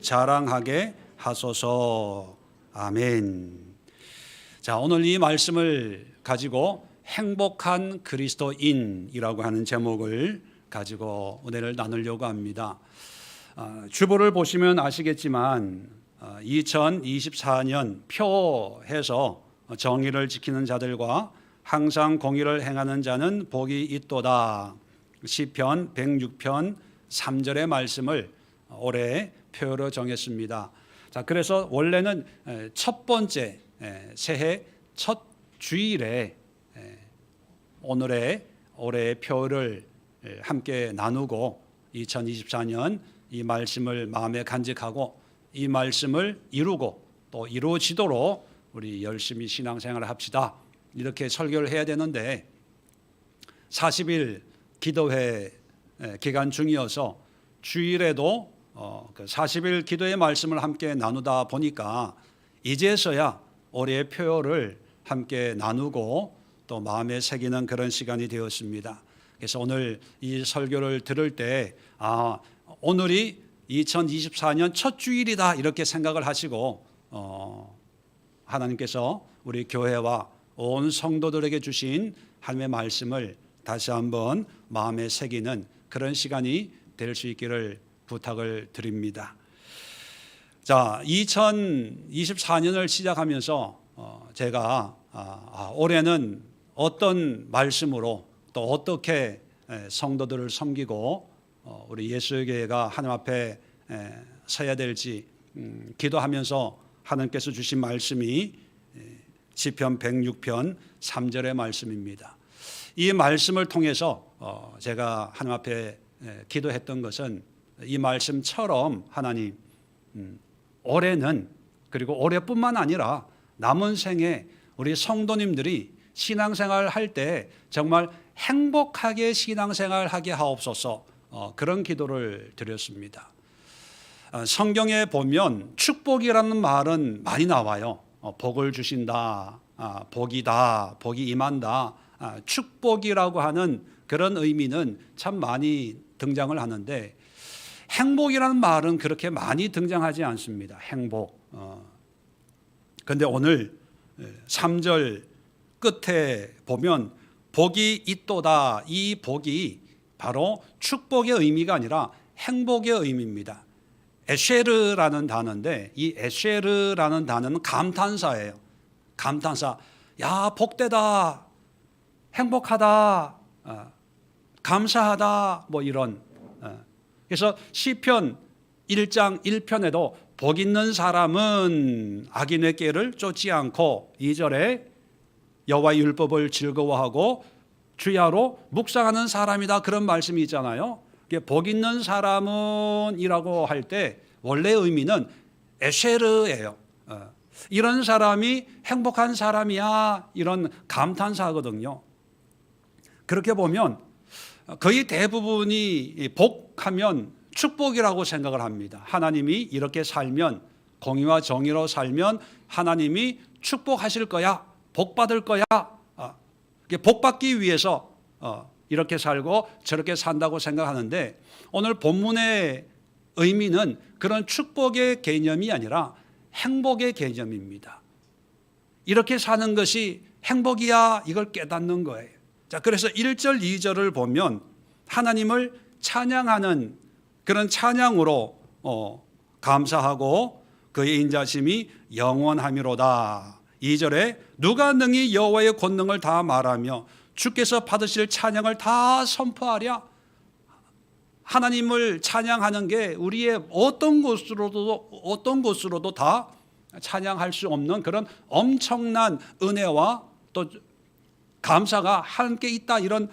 자랑하게 하소서. 아멘. 자, 오늘 이 말씀을 가지고 행복한 그리스도인이라고 하는 제목을 가지고 은혜를 나누려고 합니다. 주보를 보시면 아시겠지만 2024년 표해서 정의를 지키는 자들과 항상 공의를 행하는 자는 복이 있도다. 시편 106편 3절의 말씀을 올해 표로 정했습니다. 자, 그래서 원래는 첫 번째 새해 첫 주일에 올해의 표를 함께 나누고 2024년 이 말씀을 마음에 간직하고 이 말씀을 이루고 또 이루어지도록 우리 열심히 신앙생활을 합시다. 이렇게 설교를 해야 되는데 40일 기도회 기간 중이어서 주일에도 그 40일 기도의 말씀을 함께 나누다 보니까 이제서야 올해의 표를 함께 나누고 또 마음에 새기는 그런 시간이 되었습니다. 그래서 오늘 이 설교를 들을 때 오늘이 2024년 첫 주일이다 이렇게 생각을 하시고 하나님께서 우리 교회와 온 성도들에게 주신 하나님의 말씀을 다시 한번 마음에 새기는 그런 시간이 될 수 있기를 부탁을 드립니다. 자, 2024년을 시작하면서 제가 올해는 어떤 말씀으로 또 어떻게 성도들을 섬기고 우리 예수교회가 하나님 앞에 서야 될지 기도하면서 하나님께서 주신 말씀이 시편 106편 3절의 말씀입니다. 이 말씀을 통해서 제가 하나님 앞에 기도했던 것은 이 말씀처럼 하나님 올해는 그리고 올해뿐만 아니라 남은 생에 우리 성도님들이 신앙생활 할 때 정말 행복하게 신앙생활하게 하옵소서 그런 기도를 드렸습니다. 성경에 보면 축복이라는 말은 많이 나와요. 복을 주신다, 복이다, 복이 임한다. 축복이라고 하는 그런 의미는 참 많이 등장을 하는데 행복이라는 말은 그렇게 많이 등장하지 않습니다. 행복. 그런데 오늘 3절 끝에 보면 복이 있도다. 이 복이 바로 축복의 의미가 아니라 행복의 의미입니다. 에쉐르라는 단어인데 이 에쉐르라는 단어는 감탄사예요. 감탄사. 야, 복되다. 행복하다. 감사하다. 뭐 이런. 그래서 시편 1장 1편에도 복 있는 사람은 악인의 꾀를 쫓지 않고 2절에 여호와의 율법을 즐거워하고 주야로 묵상하는 사람이다. 그런 말씀이 있잖아요. 복 있는 사람은 이라고 할 때 원래 의미는 에쉐르예요. 이런 사람이 행복한 사람이야. 이런 감탄사거든요. 그렇게 보면 거의 대부분이 복하면 축복이라고 생각을 합니다. 하나님이 이렇게 살면 공의와 정의로 살면 하나님이 축복하실 거야. 복 받을 거야. 복 받기 위해서 이렇게 살고 저렇게 산다고 생각하는데 오늘 본문의 의미는 그런 축복의 개념이 아니라 행복의 개념입니다. 이렇게 사는 것이 행복이야. 이걸 깨닫는 거예요. 자, 그래서 1절, 2절을 보면 하나님을 찬양하는 그런 찬양으로 감사하고 그의 인자심이 영원함이로다. 2절에 누가 능히 여호와의 권능을 다 말하며 주께서 받으실 찬양을 다 선포하랴. 하나님을 찬양하는 게 우리의 어떤 곳으로도 다 찬양할 수 없는 그런 엄청난 은혜와 또 감사가 함께 있다. 이런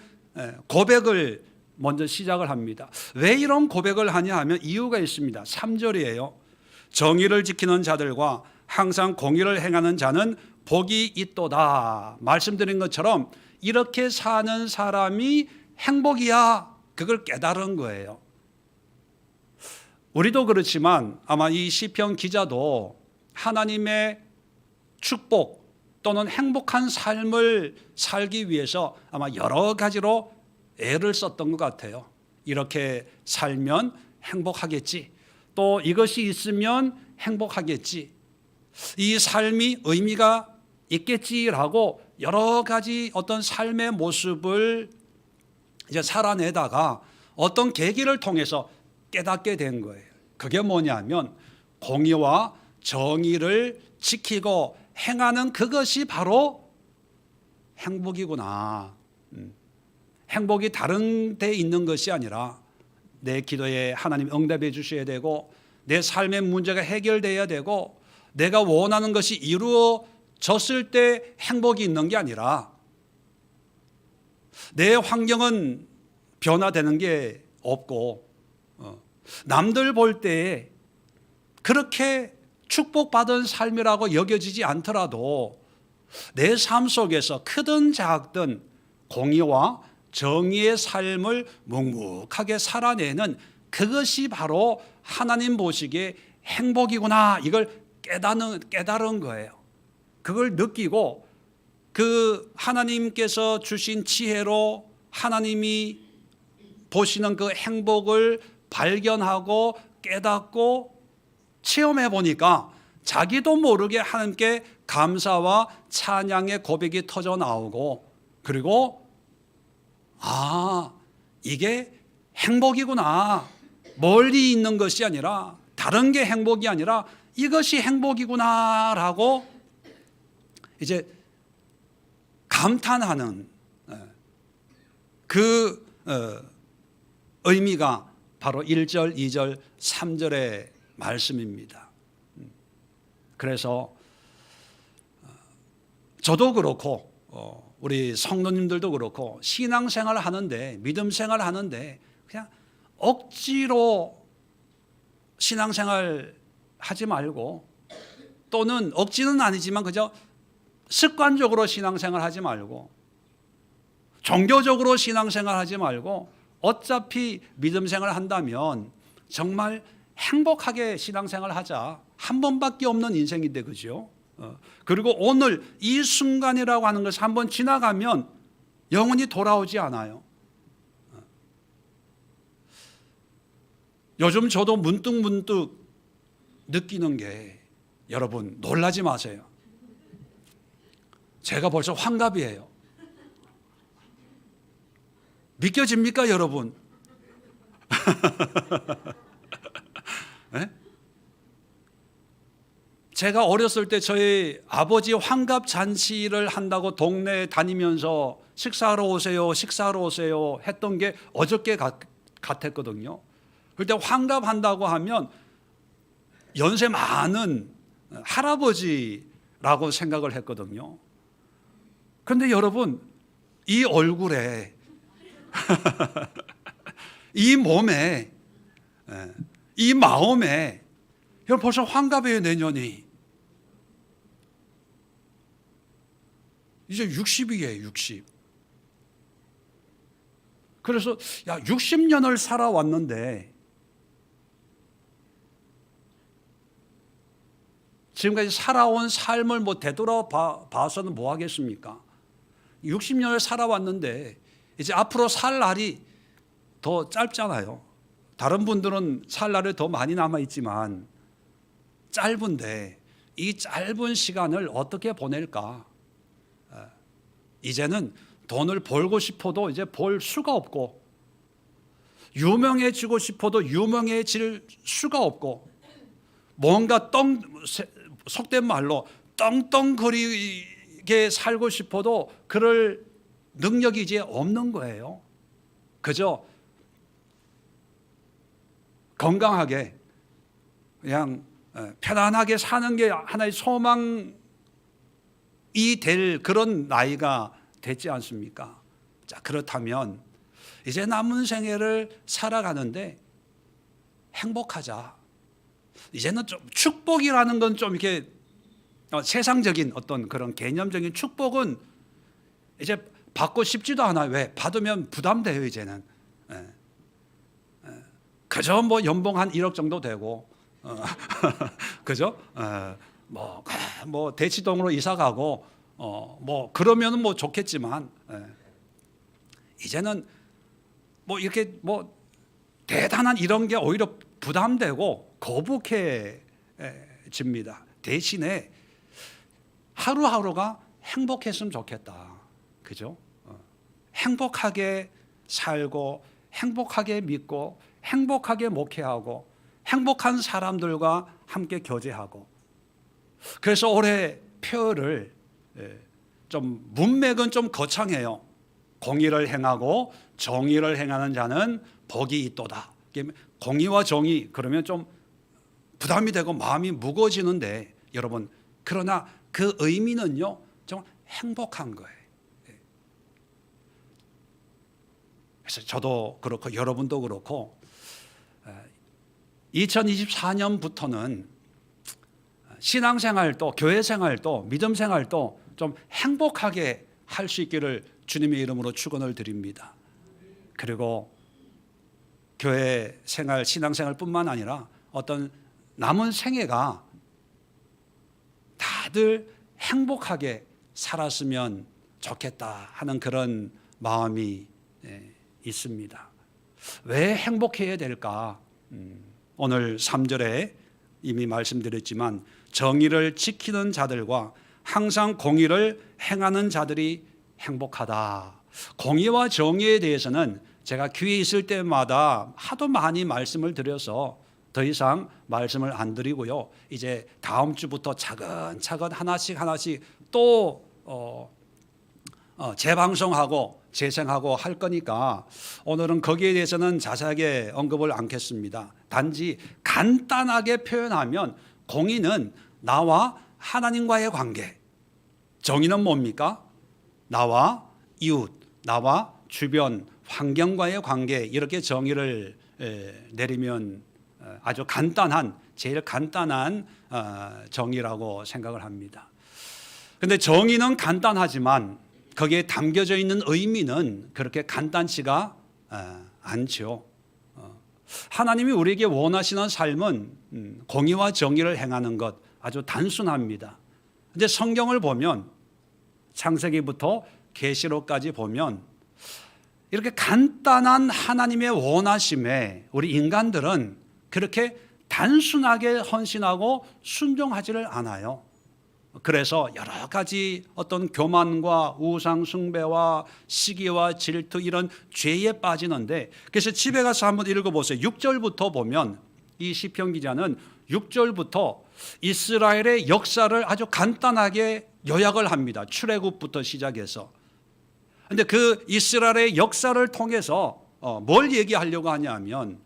고백을 먼저 시작을 합니다. 왜 이런 고백을 하냐 하면 이유가 있습니다. 3절이에요. 정의를 지키는 자들과 항상 공의를 행하는 자는 복이 있도다. 말씀드린 것처럼 이렇게 사는 사람이 행복이야. 그걸 깨달은 거예요. 우리도 그렇지만 아마 이 시편 기자도 하나님의 축복 또는 행복한 삶을 살기 위해서 아마 여러 가지로 애를 썼던 것 같아요. 이렇게 살면 행복하겠지. 또 이것이 있으면 행복하겠지, 이 삶이 의미가 있겠지라고 여러 가지 어떤 삶의 모습을 이제 살아내다가 어떤 계기를 통해서 깨닫게 된 거예요. 그게 뭐냐면 공의와 정의를 지키고 행하는 그것이 바로 행복이구나. 행복이 다른 데 있는 것이 아니라 내 기도에 하나님 응답해 주셔야 되고, 내 삶의 문제가 해결돼야 되고, 내가 원하는 것이 이루어졌을 때 행복이 있는 게 아니라 내 환경은 변화되는 게 없고 남들 볼 때에 그렇게 축복받은 삶이라고 여겨지지 않더라도 내 삶 속에서 크든 작든 공의와 정의의 삶을 묵묵하게 살아내는 그것이 바로 하나님 보시기에 행복이구나, 이걸 깨달은 거예요. 그걸 느끼고 그 하나님께서 주신 지혜로 하나님이 보시는 그 행복을 발견하고 깨닫고 체험해 보니까 자기도 모르게 하나님께 감사와 찬양의 고백이 터져 나오고, 그리고 이게 행복이구나, 멀리 있는 것이 아니라, 다른 게 행복이 아니라 이것이 행복이구나라고 이제 감탄하는 그 의미가 바로 1절, 2절, 3절의 말씀입니다. 그래서 저도 그렇고 우리 성도님들도 그렇고 신앙생활을 하는데, 믿음 생활을 하는데 그냥 억지로 신앙생활 하지 말고, 또는 억지는 아니지만 그저 습관적으로 신앙생활 하지 말고, 종교적으로 신앙생활 하지 말고, 어차피 믿음생활 한다면 정말 행복하게 신앙생활 하자. 한 번밖에 없는 인생인데, 그죠? 그리고 오늘 이 순간이라고 하는 것이 한번 지나가면 영원히 돌아오지 않아요. 요즘 저도 문득 느끼는 게, 여러분 놀라지 마세요. 제가 벌써 환갑이에요. 믿겨집니까, 여러분? 네? 제가 어렸을 때 저희 아버지 환갑 잔치를 한다고 동네에 다니면서 식사하러 오세요 했던 게 어저께 같았거든요. 그때 환갑 한다고 하면 연세 많은 할아버지라고 생각을 했거든요. 그런데 여러분, 이 얼굴에 이 몸에 이 마음에, 여러분 벌써 환갑이에요. 내년이 이제 60이에요 60. 그래서 60년을 살아왔는데 지금까지 살아온 삶을 되돌아봐서는 뭐 하겠습니까? 60년을 살아왔는데 이제 앞으로 살 날이 더 짧잖아요. 다른 분들은 살 날이 더 많이 남아있지만 짧은데 이 짧은 시간을 어떻게 보낼까? 이제는 돈을 벌고 싶어도 이제 벌 수가 없고, 유명해지고 싶어도 유명해질 수가 없고, 뭔가 속된 말로 떵떵거리게 살고 싶어도 그럴 능력이 이제 없는 거예요. 그저 건강하게 그냥 편안하게 사는 게 하나의 소망이 될 그런 나이가 됐지 않습니까? 자, 그렇다면 이제 남은 생애를 살아가는데 행복하자. 이제는 좀 축복이라는 건 좀 이렇게 세상적인 어떤 그런 개념적인 축복은 이제 받고 싶지도 않아요. 왜? 받으면 부담돼요. 이제는 그저 뭐 연봉 한 1억 정도 되고 그죠? 뭐 대치동으로 이사 가고 뭐 그러면은 뭐 좋겠지만 이제는 뭐 이렇게 뭐 대단한 이런 게 오히려 부담되고 거북해집니다. 대신에 하루하루가 행복했으면 좋겠다. 그죠? 행복하게 살고 행복하게 믿고 행복하게 목회하고 행복한 사람들과 함께 교제하고. 그래서 올해 표를 좀 문맥은 좀 거창해요. 공의를 행하고 정의를 행하는 자는 복이 있도다. 공의와 정의 그러면 좀 부담이 되고 마음이 무거워지는데 여러분, 그러나 그 의미는요 좀 행복한 거예요. 그래서 저도 그렇고 여러분도 그렇고 2024년부터는 신앙생활도 교회생활도 믿음생활도 좀 행복하게 할 수 있기를 주님의 이름으로 축원을 드립니다. 그리고 교회 생활, 신앙생활뿐만 아니라 어떤 남은 생애가 다들 행복하게 살았으면 좋겠다 하는 그런 마음이 있습니다. 왜 행복해야 될까? 오늘 3절에 이미 말씀드렸지만 정의를 지키는 자들과 항상 공의를 행하는 자들이 행복하다. 공의와 정의에 대해서는 제가 귀에 있을 때마다 하도 많이 말씀을 드려서 더 이상 말씀을 안 드리고요. 이제 다음 주부터 차근차근 하나씩 또 재방송하고 재생하고 할 거니까 오늘은 거기에 대해서는 자세하게 언급을 않겠습니다. 단지 간단하게 표현하면 공의는 나와 하나님과의 관계, 정의는 뭡니까? 나와 이웃, 나와 주변 환경과의 관계, 이렇게 정의를 내리면 아주 간단한, 제일 간단한 정의라고 생각을 합니다. 그런데 정의는 간단하지만 거기에 담겨져 있는 의미는 그렇게 간단치가 않죠. 하나님이 우리에게 원하시는 삶은 공의와 정의를 행하는 것, 아주 단순합니다. 근데 성경을 보면 창세기부터 계시록까지 보면 이렇게 간단한 하나님의 원하심에 우리 인간들은 그렇게 단순하게 헌신하고 순종하지를 않아요. 그래서 여러 가지 어떤 교만과 우상 숭배와 시기와 질투, 이런 죄에 빠지는데, 그래서 집에 가서 한번 읽어보세요. 6절부터 보면 이 시편 기자는 6절부터 이스라엘의 역사를 아주 간단하게 요약을 합니다. 출애굽부터 시작해서. 그런데 그 이스라엘의 역사를 통해서 뭘 얘기하려고 하냐면,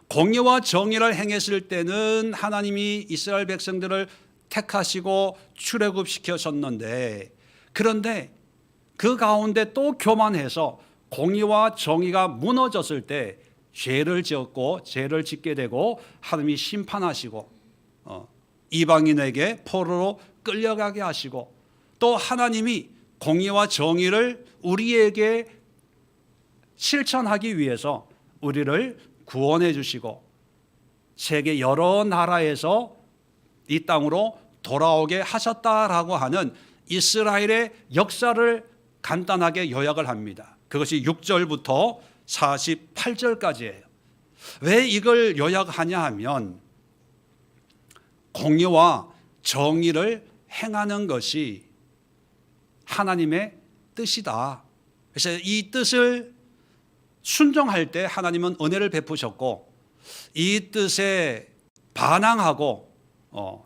공의와 정의를 행했을 때는 하나님이 이스라엘 백성들을 택하시고 출애굽시켰었는데, 그런데 그 가운데 또 교만해서 공의와 정의가 무너졌을 때 죄를 지었고 죄를 짓게 되고 하나님이 심판하시고 이방인에게 포로로 끌려가게 하시고, 또 하나님이 공의와 정의를 우리에게 실천하기 위해서 우리를 구원해 주시고 세계 여러 나라에서 이 땅으로 돌아오게 하셨다라고 하는 이스라엘의 역사를 간단하게 요약을 합니다. 그것이 6절부터 48절까지예요. 왜 이걸 요약하냐 하면 공의와 정의를 행하는 것이 하나님의 뜻이다. 그래서 이 뜻을 순종할 때 하나님은 은혜를 베푸셨고, 이 뜻에 반항하고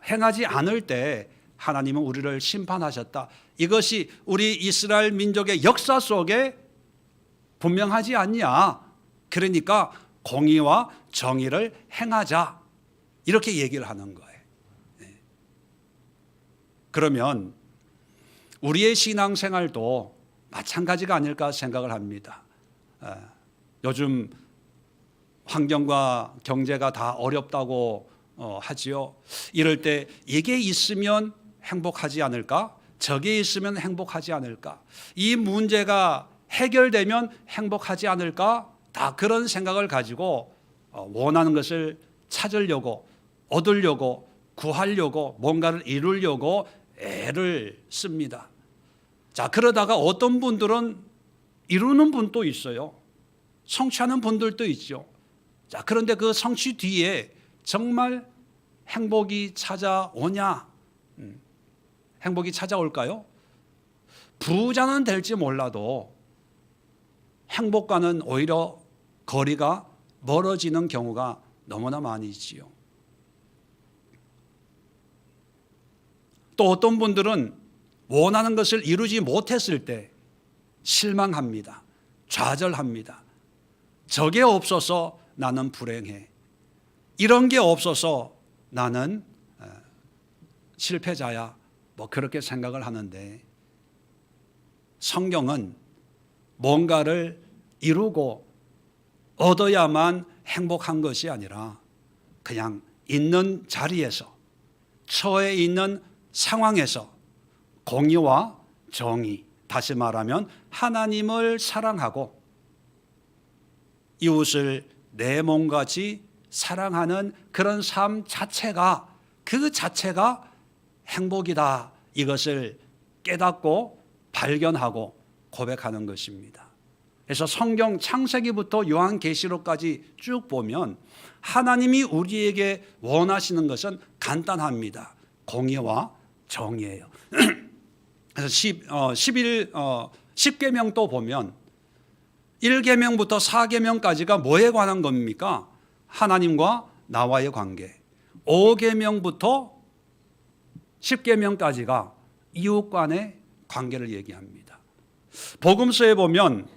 행하지 않을 때 하나님은 우리를 심판하셨다. 이것이 우리 이스라엘 민족의 역사 속에 분명하지 않냐. 그러니까 공의와 정의를 행하자, 이렇게 얘기를 하는 거예요. 그러면 우리의 신앙생활도 마찬가지가 아닐까 생각을 합니다. 요즘 환경과 경제가 다 어렵다고 하지요. 이럴 때 이게 있으면 행복하지 않을까? 저게 있으면 행복하지 않을까? 이 문제가 해결되면 행복하지 않을까? 다 그런 생각을 가지고 원하는 것을 찾으려고, 얻으려고, 구하려고, 뭔가를 이루려고 애를 씁니다. 자, 그러다가 어떤 분들은 이루는 분도 있어요. 성취하는 분들도 있죠. 자, 그런데 그 성취 뒤에 정말 행복이 찾아오냐? 행복이 찾아올까요? 부자는 될지 몰라도 행복과는 오히려 거리가 멀어지는 경우가 너무나 많이 있지요. 또 어떤 분들은 원하는 것을 이루지 못했을 때 실망합니다. 좌절합니다. 저게 없어서 나는 불행해. 이런 게 없어서 나는 실패자야. 뭐 그렇게 생각을 하는데, 성경은 뭔가를 이루고 얻어야만 행복한 것이 아니라 그냥 있는 자리에서, 처해 있는 상황에서 공의와 정의, 다시 말하면 하나님을 사랑하고 이웃을 내 몸같이 사랑하는 그런 삶 자체가, 그 자체가 행복이다. 이것을 깨닫고 발견하고 고백하는 것입니다. 그래서 성경 창세기부터 요한계시록까지 쭉 보면 하나님이 우리에게 원하시는 것은 간단합니다. 공의와 정의예요. 그래서 10계명 또 보면 1계명부터 4계명까지가 뭐에 관한 겁니까? 하나님과 나와의 관계. 5계명부터 10계명까지가 이웃 간의 관계를 얘기합니다. 복음서에 보면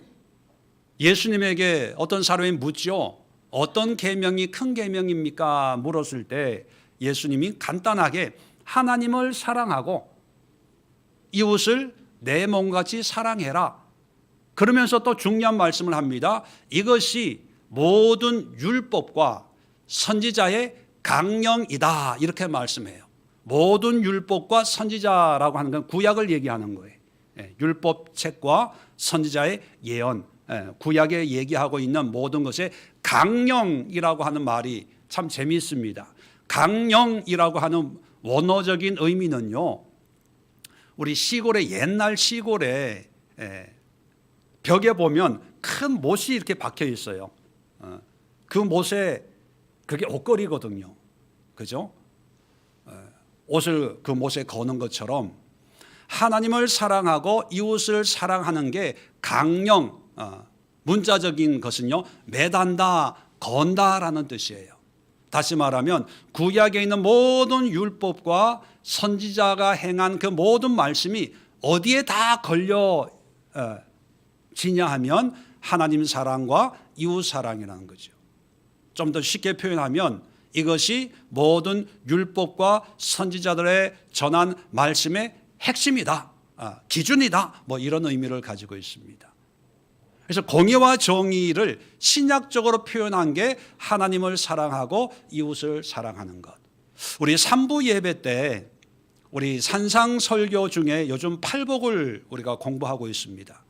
예수님에게 어떤 사람이 묻죠. 어떤 계명이 큰 계명입니까? 물었을 때 예수님이 간단하게 하나님을 사랑하고 이웃을 내 몸같이 사랑해라. 그러면서 또 중요한 말씀을 합니다. 이것이 모든 율법과 선지자의 강령이다. 이렇게 말씀해요. 모든 율법과 선지자라고 하는 건 구약을 얘기하는 거예요. 율법책과 선지자의 예언, 구약에 얘기하고 있는 모든 것의 강령이라고 하는 말이 참 재미있습니다. 강령이라고 하는 원어적인 의미는요, 우리 시골에, 옛날 시골에 벽에 보면 큰 못이 이렇게 박혀 있어요. 그 못에, 그게 옷걸이거든요. 그죠? 옷을 그 못에 거는 것처럼 하나님을 사랑하고 이웃을 사랑하는 게 강령, 문자적인 것은요, 매단다, 건다라는 뜻이에요. 다시 말하면 구약에 있는 모든 율법과 선지자가 행한 그 모든 말씀이 어디에 다 걸려 지냐 하면 하나님 사랑과 이웃 사랑이라는 거죠. 좀 더 쉽게 표현하면 이것이 모든 율법과 선지자들의 전한 말씀의 핵심이다, 기준이다, 뭐 이런 의미를 가지고 있습니다. 그래서 공의와 정의를 신약적으로 표현한 게 하나님을 사랑하고 이웃을 사랑하는 것. 우리 3부 예배 때 우리 산상설교 중에 요즘 팔복을 우리가 공부하고 있습니다.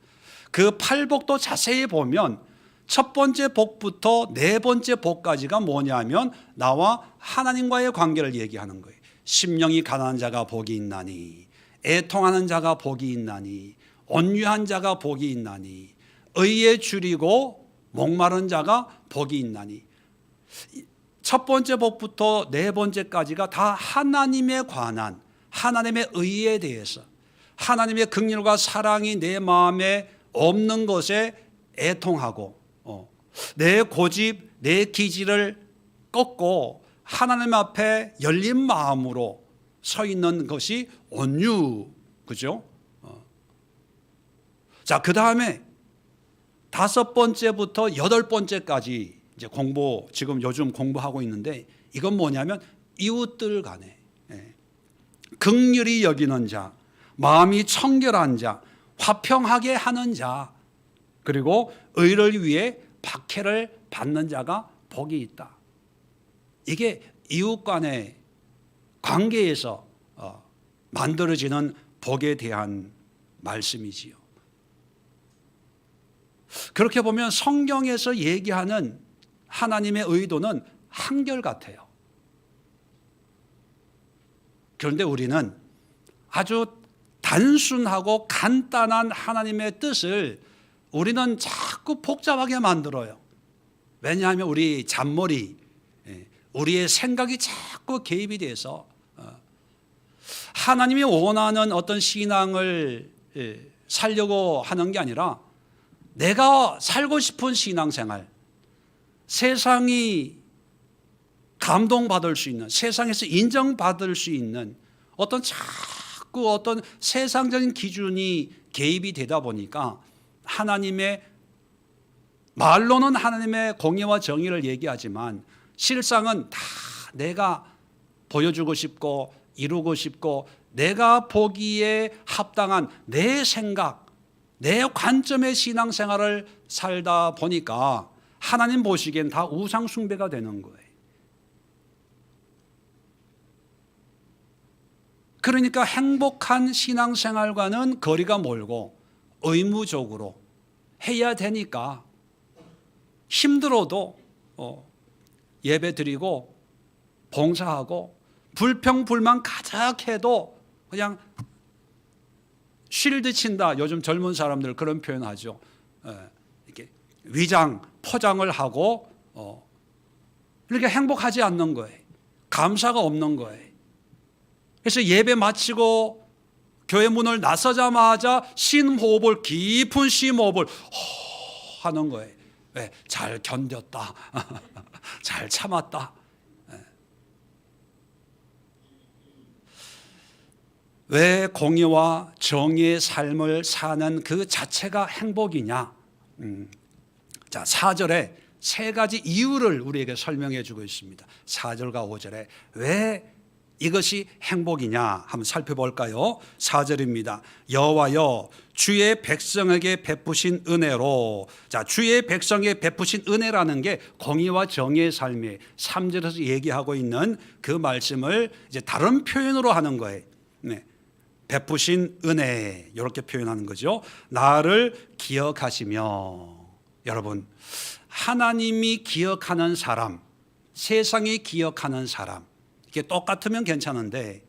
그 팔복도 자세히 보면 첫 번째 복부터 네 번째 복까지가 뭐냐면 나와 하나님과의 관계를 얘기하는 거예요. 심령이 가난한 자가 복이 있나니, 애통하는 자가 복이 있나니, 온유한 자가 복이 있나니, 의에 줄이고 목마른 자가 복이 있나니. 첫 번째 복부터 네 번째까지가 다 하나님에 관한, 하나님의 의에 대해서, 하나님의 긍휼과 사랑이 내 마음에 없는 것에 애통하고 내 고집, 내 기질을 꺾고 하나님 앞에 열린 마음으로 서 있는 것이 온유, 그죠? 자, 그 다음에 다섯 번째부터 여덟 번째까지 이제 지금 요즘 공부하고 있는데, 이건 뭐냐면 이웃들 간에 긍휼히 여기는 자, 마음이 청결한 자, 화평하게 하는 자, 그리고 의를 위해 박해를 받는 자가 복이 있다. 이게 이웃 간의 관계에서 만들어지는 복에 대한 말씀이지요. 그렇게 보면 성경에서 얘기하는 하나님의 의도는 한결같아요. 그런데 우리는 아주 단순하고 간단한 하나님의 뜻을 우리는 자꾸 복잡하게 만들어요. 왜냐하면 우리 잔머리, 우리의 생각이 자꾸 개입이 돼서 하나님이 원하는 어떤 신앙을 살려고 하는 게 아니라 내가 살고 싶은 신앙생활, 세상이 감동받을 수 있는, 세상에서 인정받을 수 있는 자꾸 어떤 세상적인 기준이 개입이 되다 보니까 하나님의, 말로는 하나님의 공의와 정의를 얘기하지만 실상은 다 내가 보여주고 싶고 이루고 싶고 내가 보기에 합당한 내 생각, 내 관점의 신앙생활을 살다 보니까 하나님 보시기엔 다 우상 숭배가 되는 거예요. 그러니까 행복한 신앙생활과는 거리가 멀고 의무적으로 해야 되니까 힘들어도 예배 드리고 봉사하고 불평불만 가득해도 그냥 쉴드 친다. 요즘 젊은 사람들 그런 표현하죠. 이렇게 위장 포장을 하고 이렇게 행복하지 않는 거예요. 감사가 없는 거예요. 그래서 예배 마치고 교회 문을 나서자마자 심호흡을, 깊은 심호흡을 하는 거예요. 왜? 잘 견뎠다. 잘 참았다. 왜 공의와 정의의 삶을 사는 그 자체가 행복이냐? 자, 4절에 세 가지 이유를 우리에게 설명해 주고 있습니다. 4절과 5절에 왜 이것이 행복이냐 한번 살펴볼까요? 4절입니다. 여호와여 주의 백성에게 베푸신 은혜로. 자, 주의 백성에게 베푸신 은혜라는 게 공의와 정의의 삶에 3절에서 얘기하고 있는 그 말씀을 이제 다른 표현으로 하는 거예요. 네. 베푸신 은혜, 이렇게 표현하는 거죠. 나를 기억하시며. 여러분, 하나님이 기억하는 사람, 세상이 기억하는 사람, 이게 똑같으면 괜찮은데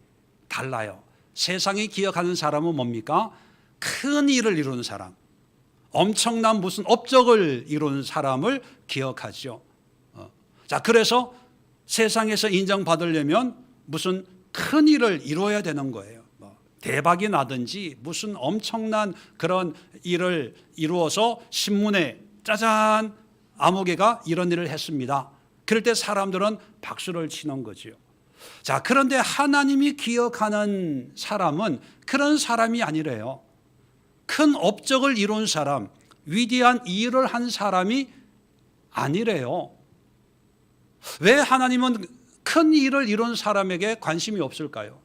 달라요. 세상이 기억하는 사람은 뭡니까? 큰 일을 이루는 사람, 엄청난 무슨 업적을 이루는 사람을 기억하죠. 자, 그래서 세상에서 인정받으려면 무슨 큰 일을 이루어야 되는 거예요. 대박이 나든지 무슨 엄청난 그런 일을 이루어서 신문에 짜잔, 아무개가 이런 일을 했습니다. 그럴 때 사람들은 박수를 치는 거죠. 자, 그런데 하나님이 기억하는 사람은 그런 사람이 아니래요. 큰 업적을 이룬 사람, 위대한 일을 한 사람이 아니래요. 왜 하나님은 큰 일을 이룬 사람에게 관심이 없을까요?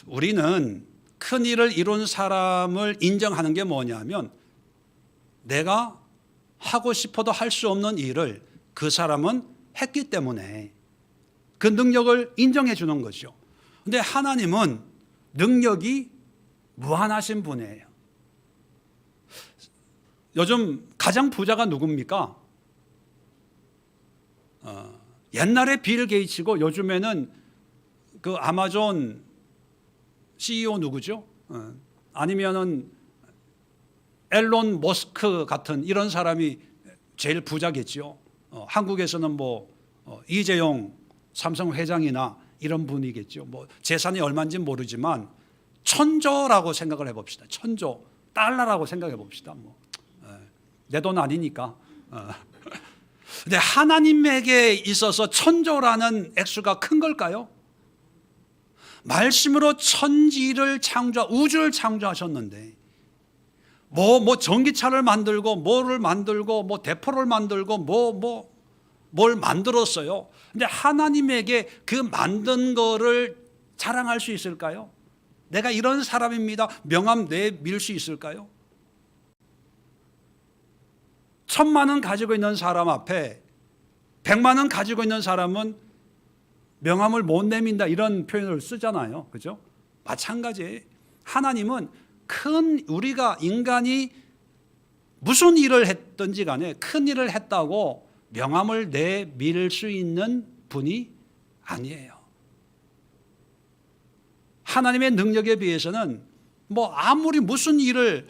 우리는 큰 일을 이룬 사람을 인정하는 게 뭐냐면 내가 하고 싶어도 할 수 없는 일을 그 사람은 했기 때문에 그 능력을 인정해 주는 거죠. 그런데 하나님은 능력이 무한하신 분이에요. 요즘 가장 부자가 누굽니까? 옛날에 빌 게이츠고 요즘에는 그 아마존 CEO 누구죠? 아니면은 앨런 머스크 같은 이런 사람이 제일 부자겠죠. 한국에서는 이재용 삼성 회장이나 이런 분이겠죠. 재산이 얼마인지 모르지만 천조라고 생각을 해봅시다. 천조 달러라고 생각해 봅시다. 내 돈 아니니까. 근데 하나님에게 있어서 천조라는 액수가 큰 걸까요? 말씀으로 천지를 우주를 창조하셨는데 전기차를 만들고 뭐를 만들고 대포를 만들고 뭘 만들었어요. 근데 하나님에게 그 만든 거를 자랑할 수 있을까요? 내가 이런 사람입니다. 명함 내밀 수 있을까요? 1,000만 원 가지고 있는 사람 앞에 100만 원 가지고 있는 사람은 명함을 못 내민다 이런 표현을 쓰잖아요. 그죠? 마찬가지예요. 하나님은 우리가 인간이 무슨 일을 했든지 간에 큰 일을 했다고 명함을 내밀 수 있는 분이 아니에요. 하나님의 능력에 비해서는 아무리 무슨 일을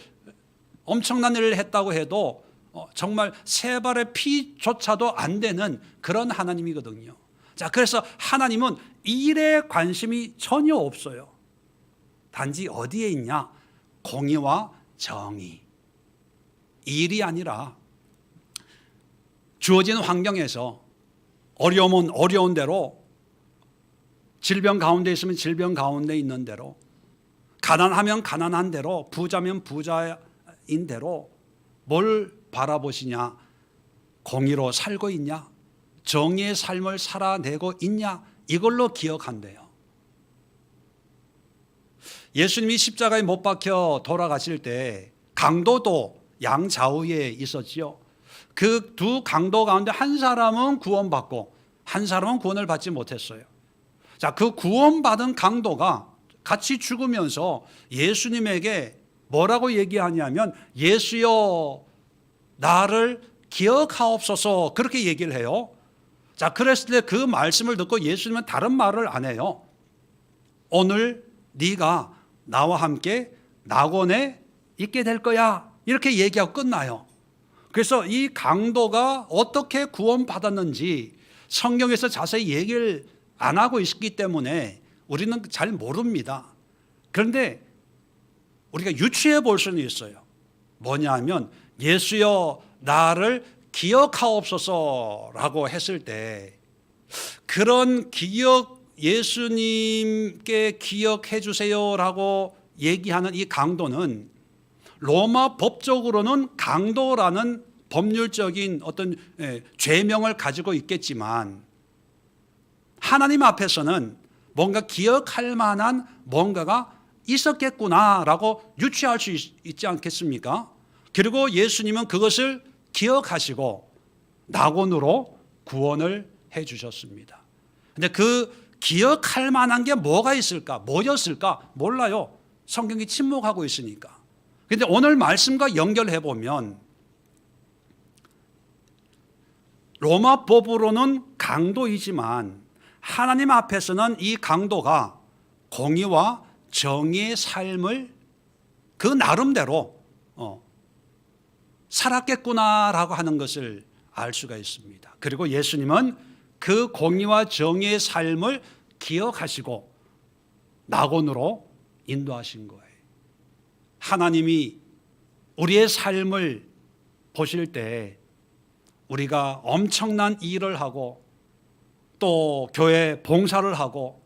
엄청난 일을 했다고 해도 정말 세 발의 피조차도 안 되는 그런 하나님이거든요. 자, 그래서 하나님은 일에 관심이 전혀 없어요. 단지 어디에 있냐? 공의와 정의. 일이 아니라 주어진 환경에서 어려우면 어려운 대로, 질병 가운데 있으면 질병 가운데 있는 대로, 가난하면 가난한 대로, 부자면 부자인 대로 뭘 바라보시냐? 공의로 살고 있냐? 정의의 삶을 살아내고 있냐? 이걸로 기억한대요. 예수님이 십자가에 못 박혀 돌아가실 때 강도도 양좌우에 있었지요. 그 두 강도 가운데 한 사람은 구원받고 한 사람은 구원을 받지 못했어요. 자, 그 구원받은 강도가 같이 죽으면서 예수님에게 뭐라고 얘기하냐면 예수여 나를 기억하옵소서, 그렇게 얘기를 해요. 자, 그랬을 때 그 말씀을 듣고 예수님은 다른 말을 안 해요. 오늘 네가 나와 함께 낙원에 있게 될 거야, 이렇게 얘기하고 끝나요. 그래서 이 강도가 어떻게 구원받았는지 성경에서 자세히 얘기를 안 하고 있기 때문에 우리는 잘 모릅니다. 그런데 우리가 유추해 볼 수는 있어요. 뭐냐 하면 예수여 나를 기억하옵소서라고 했을 때 그런 예수님께 기억해 주세요라고 얘기하는 이 강도는 로마 법적으로는 강도라는 법률적인 어떤 죄명을 가지고 있겠지만 하나님 앞에서는 뭔가 기억할 만한 뭔가가 있었겠구나라고 유추할 수 있지 않겠습니까? 그리고 예수님은 그것을 기억하시고 낙원으로 구원을 해 주셨습니다. 근데 그 기억할 만한 게 뭐가 있을까? 뭐였을까? 몰라요. 성경이 침묵하고 있으니까. 그런데 오늘 말씀과 연결해 보면 로마 법으로는 강도이지만 하나님 앞에서는 이 강도가 공의와 정의의 삶을 그 나름대로 살았겠구나라고 하는 것을 알 수가 있습니다. 그리고 예수님은 그 공의와 정의의 삶을 기억하시고 낙원으로 인도하신 거예요. 하나님이 우리의 삶을 보실 때 우리가 엄청난 일을 하고 또 교회 봉사를 하고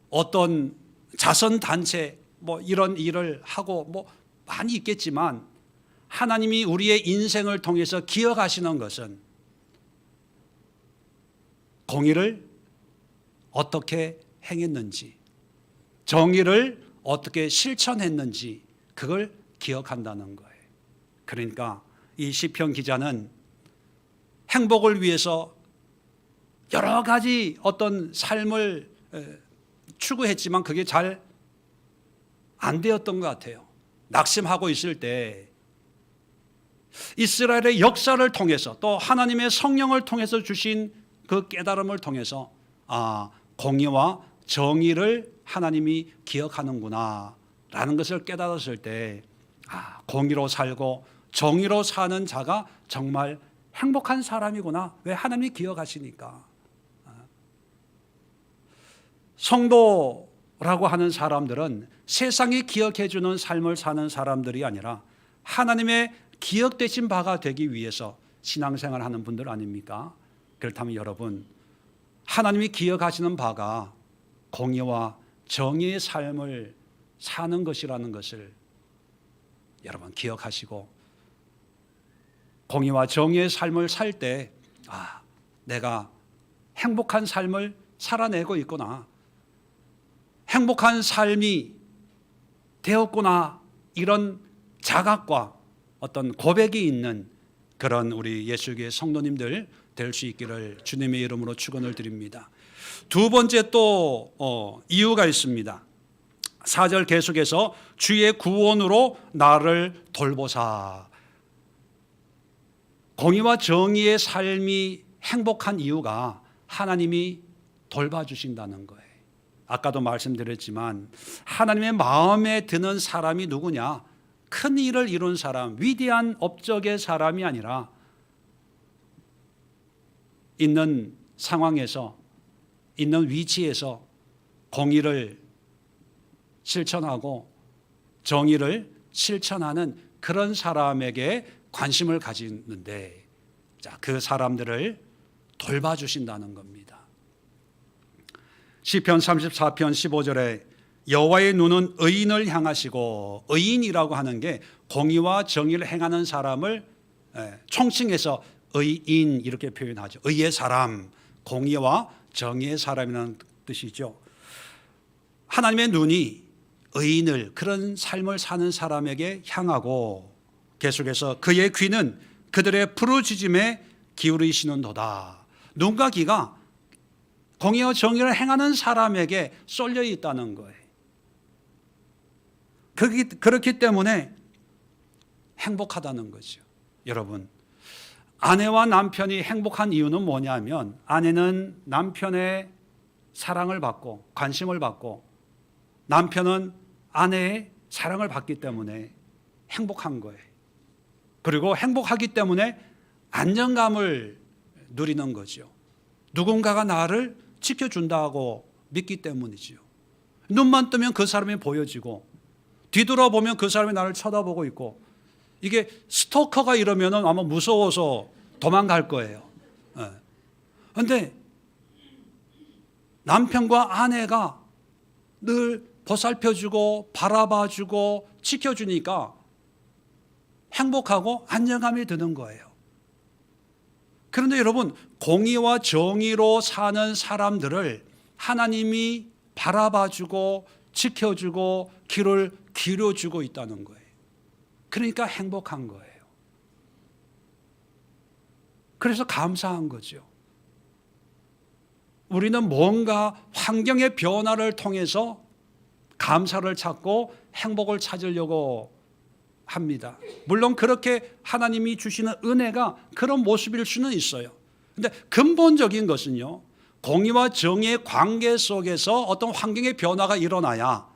어떤 자선단체 이런 일을 하고 많이 있겠지만 하나님이 우리의 인생을 통해서 기억하시는 것은 공의를 어떻게 행했는지, 정의를 어떻게 실천했는지 그걸 기억한다는 거예요. 그러니까 이 시편 기자는 행복을 위해서 여러 가지 어떤 삶을 추구했지만 그게 잘 안 되었던 것 같아요. 낙심하고 있을 때 이스라엘의 역사를 통해서 또 하나님의 성령을 통해서 주신 그 깨달음을 통해서 공의와 정의를 하나님이 기억하는구나 라는 것을 깨달았을 때 공의로 살고 정의로 사는 자가 정말 행복한 사람이구나. 왜? 하나님이 기억하시니까. 성도라고 하는 사람들은 세상이 기억해 주는 삶을 사는 사람들이 아니라 하나님의 기억되신 바가 되기 위해서 신앙생활을 하는 분들 아닙니까? 그렇다면 여러분, 하나님이 기억하시는 바가 공의와 정의의 삶을 사는 것이라는 것을 여러분 기억하시고 공의와 정의의 삶을 살 때 내가 행복한 삶을 살아내고 있구나, 행복한 삶이 되었구나, 이런 자각과 어떤 고백이 있는 그런 우리 예수교회 성도님들 될 수 있기를 주님의 이름으로 축원을 드립니다. 두 번째 또 이유가 있습니다. 4절 계속해서 주의 구원으로 나를 돌보사. 공의와 정의의 삶이 행복한 이유가 하나님이 돌봐주신다는 거예요. 아까도 말씀드렸지만 하나님의 마음에 드는 사람이 누구냐? 큰 일을 이룬 사람, 위대한 업적의 사람이 아니라 있는 상황에서, 있는 위치에서 공의를 실천하고 정의를 실천하는 그런 사람에게 관심을 가지는데, 자, 그 사람들을 돌봐주신다는 겁니다. 시편 34편 15절에 여호와의 눈은 의인을 향하시고, 의인이라고 하는 게 공의와 정의를 행하는 사람을 총칭해서 의인 이렇게 표현하죠. 의의 사람, 공의와 정의의 사람이라는 뜻이죠. 하나님의 눈이 의인을, 그런 삶을 사는 사람에게 향하고, 계속해서 그의 귀는 그들의 부르짖음에 기울이시는도다. 눈과 귀가 공의와 정의를 행하는 사람에게 쏠려 있다는 거예요. 그렇기 때문에 행복하다는 거죠. 여러분, 아내와 남편이 행복한 이유는 뭐냐면, 아내는 남편의 사랑을 받고 관심을 받고, 남편은 아내의 사랑을 받기 때문에 행복한 거예요. 그리고 행복하기 때문에 안정감을 누리는 거죠. 누군가가 나를 지켜준다고 믿기 때문이죠. 눈만 뜨면 그 사람이 보여지고, 뒤돌아보면 그 사람이 나를 쳐다보고 있고, 이게 스토커가 이러면 아마 무서워서 도망갈 거예요. 그런데 남편과 아내가 늘 보살펴주고 바라봐주고 지켜주니까 행복하고 안정감이 드는 거예요. 그런데 여러분, 공의와 정의로 사는 사람들을 하나님이 바라봐주고 지켜주고 귀를 기울여주고 있다는 거예요. 그러니까 행복한 거예요. 그래서 감사한 거죠. 우리는 뭔가 환경의 변화를 통해서 감사를 찾고 행복을 찾으려고 합니다. 물론 그렇게 하나님이 주시는 은혜가 그런 모습일 수는 있어요. 그런데 근본적인 것은요, 공의와 정의의 관계 속에서 어떤 환경의 변화가 일어나야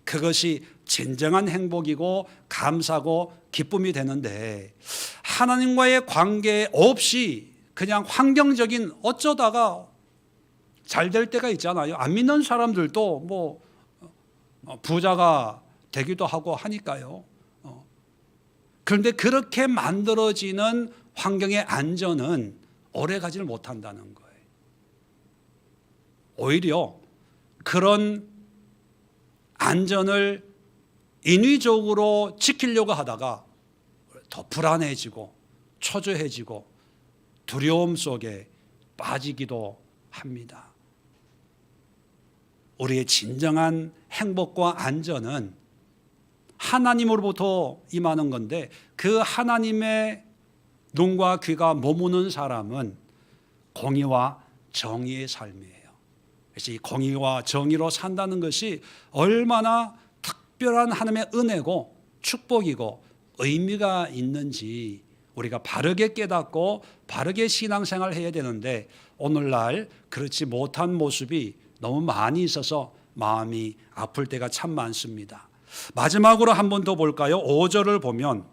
그것이 진정한 행복이고 감사고 기쁨이 되는데, 하나님과의 관계 없이 그냥 환경적인, 어쩌다가 잘 될 때가 있잖아요. 안 믿는 사람들도 뭐 부자가 되기도 하고 하니까요. 그런데 그렇게 만들어지는 환경의 안전은 오래 가지를 못한다는 거예요. 오히려 그런 안전을 인위적으로 지키려고 하다가 더 불안해지고 초조해지고 두려움 속에 빠지기도 합니다. 우리의 진정한 행복과 안전은 하나님으로부터 임하는 건데, 그 하나님의 눈과 귀가 머무는 사람은 공의와 정의의 삶이에요. 그래서 이 공의와 정의로 산다는 것이 얼마나 특별한 하나님의 은혜고 축복이고 의미가 있는지 우리가 바르게 깨닫고 바르게 신앙생활을 해야 되는데, 오늘날 그렇지 못한 모습이 너무 많이 있어서 마음이 아플 때가 참 많습니다. 마지막으로 한 번 더 볼까요? 5절을 보면,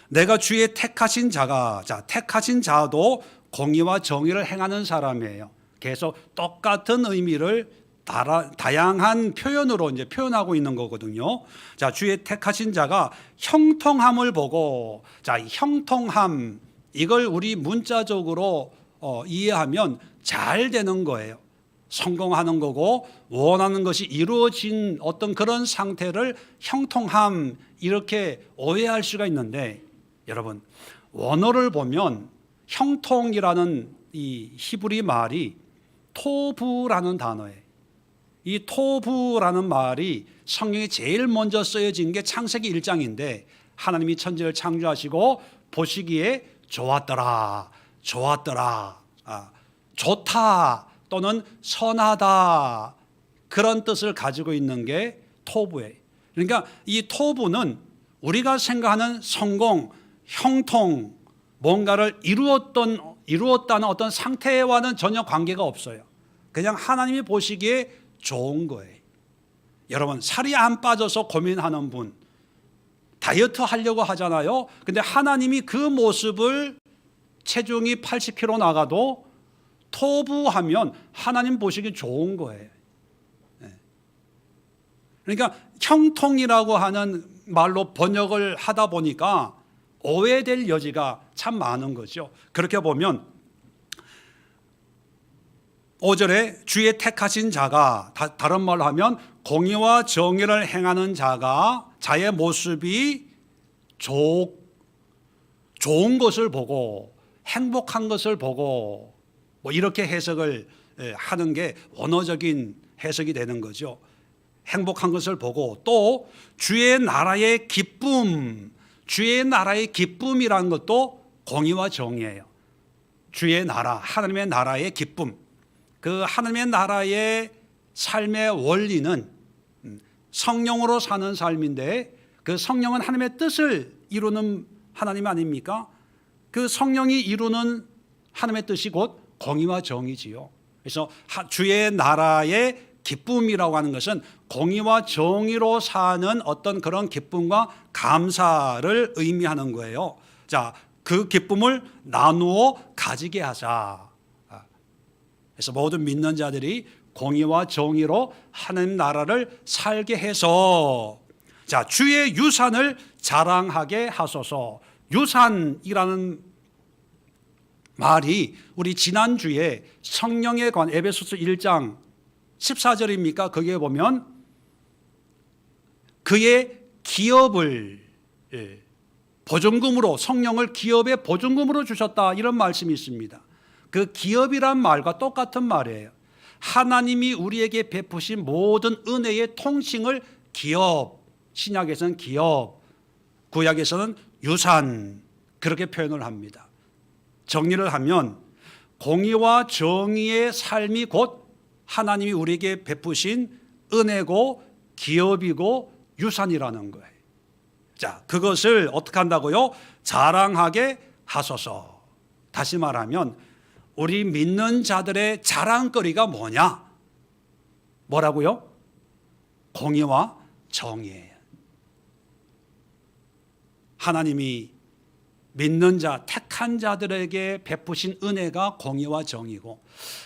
내가 주의 택하신 자가, 자, 택하신 자도 공의와 정의를 행하는 사람이에요. 계속 똑같은 의미를 다양한 표현으로 이제 표현하고 있는 거거든요. 자, 주의 택하신 자가 형통함을 보고, 자, 형통함, 이걸 우리 문자적으로 이해하면 잘 되는 거예요. 성공하는 거고 원하는 것이 이루어진 어떤 그런 상태를 형통함, 이렇게 오해할 수가 있는데, 여러분, 원어를 보면 형통이라는 이 히브리 말이 토부라는 단어예요. 이 토부라는 말이 성경에 제일 먼저 쓰여진 게 창세기 1장인데, 하나님이 천지를 창조하시고 보시기에 좋았더라, 좋았더라, 좋다 또는 선하다, 그런 뜻을 가지고 있는 게 토부예요. 그러니까 이 토부는 우리가 생각하는 성공, 형통, 뭔가를 이루었다는 어떤 상태와는 전혀 관계가 없어요. 그냥 하나님이 보시기에 좋은 거예요. 여러분, 살이 안 빠져서 고민하는 분, 다이어트 하려고 하잖아요. 근데 하나님이 그 모습을 체중이 80kg 나가도 토부하면 하나님 보시기 좋은 거예요. 그러니까 형통이라고 하는 말로 번역을 하다 보니까 오해될 여지가 참 많은 거죠. 그렇게 보면 5절에 주의 택하신 자가, 다른 말로 하면 공의와 정의를 행하는 자가 자의 모습이 좋은 것을 보고 행복한 것을 보고 뭐 이렇게 해석을 하는 게 원어적인 해석이 되는 거죠. 행복한 것을 보고 또 주의 나라의 기쁨, 주의 나라의 기쁨이라는 것도 공의와 정의예요. 주의 나라, 하나님의 나라의 기쁨. 그 하나님의 나라의 삶의 원리는 성령으로 사는 삶인데, 그 성령은 하나님의 뜻을 이루는 하나님 아닙니까? 그 성령이 이루는 하나님의 뜻이 곧 공의와 정의지요. 그래서 주의 나라의 기쁨이라고 하는 것은 공의와 정의로 사는 어떤 그런 기쁨과 감사를 의미하는 거예요. 자, 그 기쁨을 나누어 가지게 하자. 그래서 모든 믿는 자들이 공의와 정의로 하나님 나라를 살게 해서, 자, 주의 유산을 자랑하게 하소서. 유산이라는 말이 우리 지난주에 성령에 관한 에베소서 1장 14절입니까? 거기에 보면 그의 기업을 보증금으로, 성령을 기업의 보증금으로 주셨다, 이런 말씀이 있습니다. 그 기업이란 말과 똑같은 말이에요. 하나님이 우리에게 베푸신 모든 은혜의 통칭을 기업, 신약에서는 기업, 구약에서는 유산, 그렇게 표현을 합니다. 정리를 하면 공의와 정의의 삶이 곧 하나님이 우리에게 베푸신 은혜고 기업이고 유산이라는 거예요. 자, 그것을 어떻게 한다고요? 자랑하게 하소서. 다시 말하면 우리 믿는 자들의 자랑거리가 뭐냐? 뭐라고요? 공의와 정의예요. 하나님이 믿는 자, 택한 자들에게 베푸신 은혜가 공의와 정의고,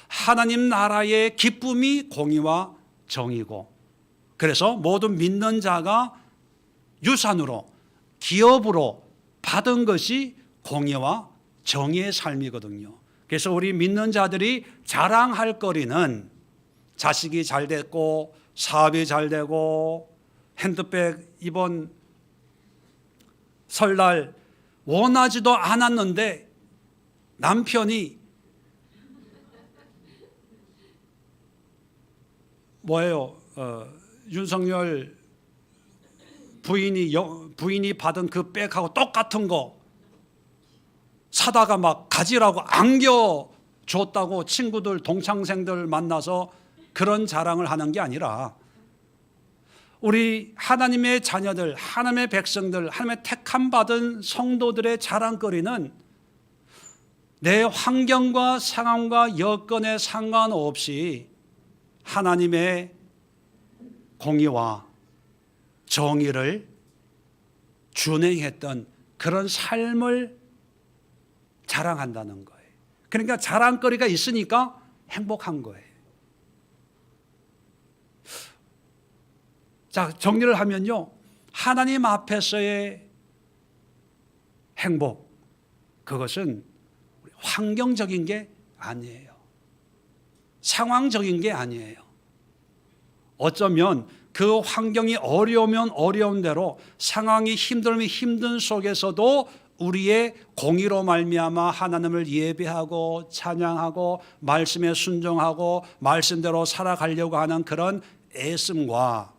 하나님 나라의 기쁨이 공의와 정의고, 그래서 모든 믿는 자가 유산으로, 기업으로 받은 것이 공의와 정의의 삶이거든요. 그래서 우리 믿는 자들이 자랑할 거리는 자식이 잘 됐고, 사업이 잘 되고, 핸드백 이번 설날 원하지도 않았는데 남편이 윤석열 부인이 받은 그 백하고 똑같은 거 사다가 막 가지라고 안겨줬다고 친구들, 동창생들 만나서 그런 자랑을 하는 게 아니라, 우리 하나님의 자녀들, 하나님의 백성들, 하나님의 택함 받은 성도들의 자랑거리는 내 환경과 상황과 여건에 상관없이 하나님의 공의와 정의를 준행했던 그런 삶을 자랑한다는 거예요. 그러니까 자랑거리가 있으니까 행복한 거예요. 자, 정리를 하면요, 하나님 앞에서의 행복, 그것은 환경적인 게 아니에요. 상황적인 게 아니에요. 어쩌면 그 환경이 어려우면 어려운 대로, 상황이 힘들면 힘든 속에서도 우리의 공의로 말미암아 하나님을 예배하고 찬양하고 말씀에 순종하고 말씀대로 살아가려고 하는 그런 애씀과,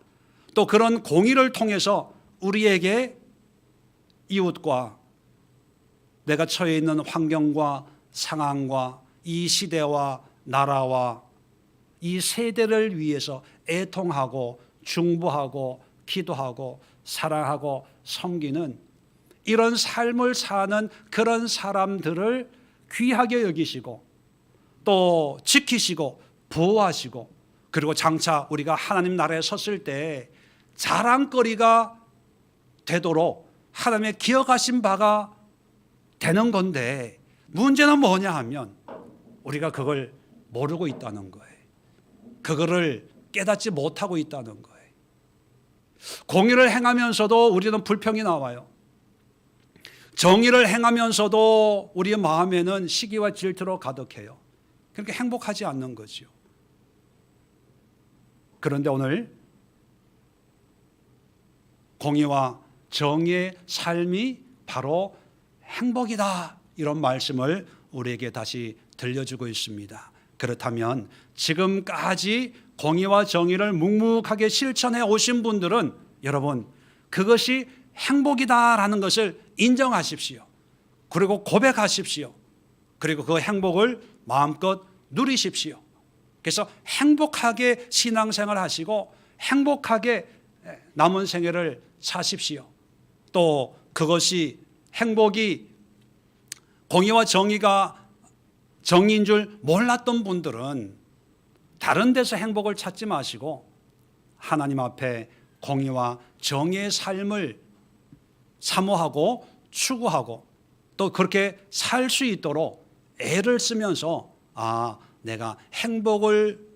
또 그런 공의를 통해서 우리에게 이웃과 내가 처해 있는 환경과 상황과 이 시대와 나라와 이 세대를 위해서 애통하고 중보하고 기도하고 사랑하고 섬기는 이런 삶을 사는 그런 사람들을 귀하게 여기시고 또 지키시고 보호하시고, 그리고 장차 우리가 하나님 나라에 섰을 때 자랑거리가 되도록 하나님의 기억하신 바가 되는 건데, 문제는 뭐냐 하면 우리가 그걸 모르고 있다는 거예요. 그거를 깨닫지 못하고 있다는 거예요. 공의를 행하면서도 우리는 불평이 나와요. 정의를 행하면서도 우리의 마음에는 시기와 질투로 가득해요. 그러니까 행복하지 않는 거죠. 그런데 오늘 공의와 정의의 삶이 바로 행복이다, 이런 말씀을 우리에게 다시 들려주고 있습니다. 그렇다면 지금까지 공의와 정의를 묵묵하게 실천해 오신 분들은 여러분, 그것이 행복이다라는 것을 인정하십시오. 그리고 고백하십시오. 그리고 그 행복을 마음껏 누리십시오. 그래서 행복하게 신앙생활 하시고 행복하게 남은 생애를 사십시오. 또 그것이 행복이 공의와 정의가 정의인 줄 몰랐던 분들은 다른 데서 행복을 찾지 마시고 하나님 앞에 공의와 정의의 삶을 사모하고 추구하고 또 그렇게 살 수 있도록 애를 쓰면서 내가 행복을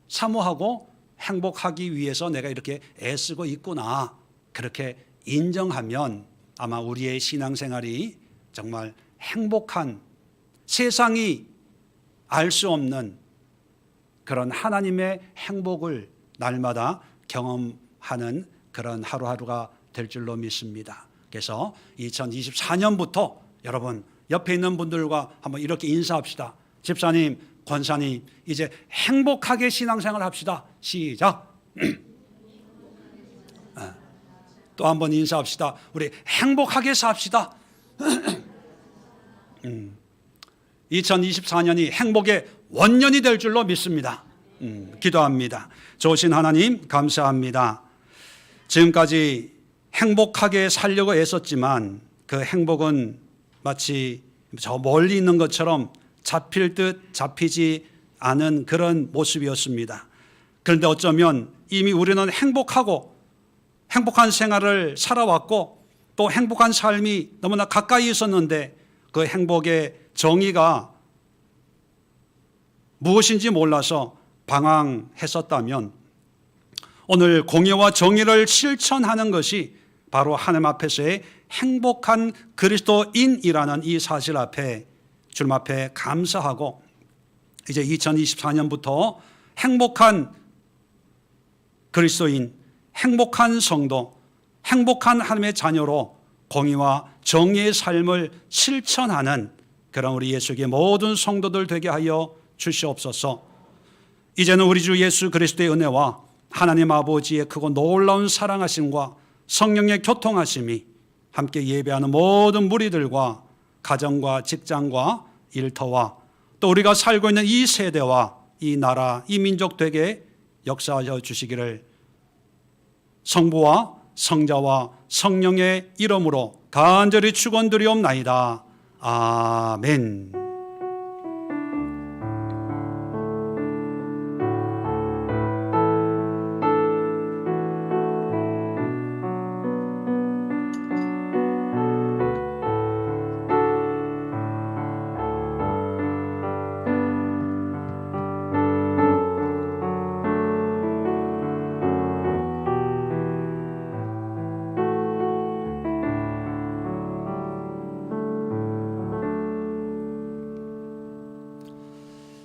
사모하고 행복하기 위해서 내가 이렇게 애쓰고 있구나, 그렇게 인정하면 아마 우리의 신앙생활이 정말 행복한, 세상이 알 수 없는 그런 하나님의 행복을 날마다 경험하는 그런 하루하루가 될 줄로 믿습니다. 그래서 2024년부터 여러분 옆에 있는 분들과 한번 이렇게 인사합시다. 집사님, 권사님, 이제 행복하게 신앙생활 합시다. 시작. 또 한번 인사합시다. 우리 행복하게 삽시다. 2024년이 행복의 원년이 될 줄로 믿습니다. 기도합니다. 좋으신 하나님 감사합니다. 지금까지 행복하게 살려고 애썼지만 그 행복은 마치 저 멀리 있는 것처럼 잡힐 듯 잡히지 않은 그런 모습이었습니다. 그런데 어쩌면 이미 우리는 행복하고 행복한 생활을 살아왔고 또 행복한 삶이 너무나 가까이 있었는데 그 행복의 정의가 무엇인지 몰라서 방황했었다면 오늘 공의와 정의를 실천하는 것이 바로 하나님 앞에서의 행복한 그리스도인이라는 이 사실 앞에 주님 앞에 감사하고 이제 2024년부터 행복한 그리스도인, 행복한 성도, 행복한 하나님의 자녀로 공의와 정의의 삶을 실천하는 그런 우리 예수의 모든 성도들 되게 하여 주시옵소서. 이제는 우리 주 예수 그리스도의 은혜와 하나님 아버지의 크고 놀라운 사랑하심과 성령의 교통하심이 함께 예배하는 모든 무리들과 가정과 직장과 일터와 또 우리가 살고 있는 이 세대와 이 나라, 이 민족 되게 역사하여 주시기를 성부와 성자와 성령의 이름으로 간절히 축원드리옵나이다. 아멘.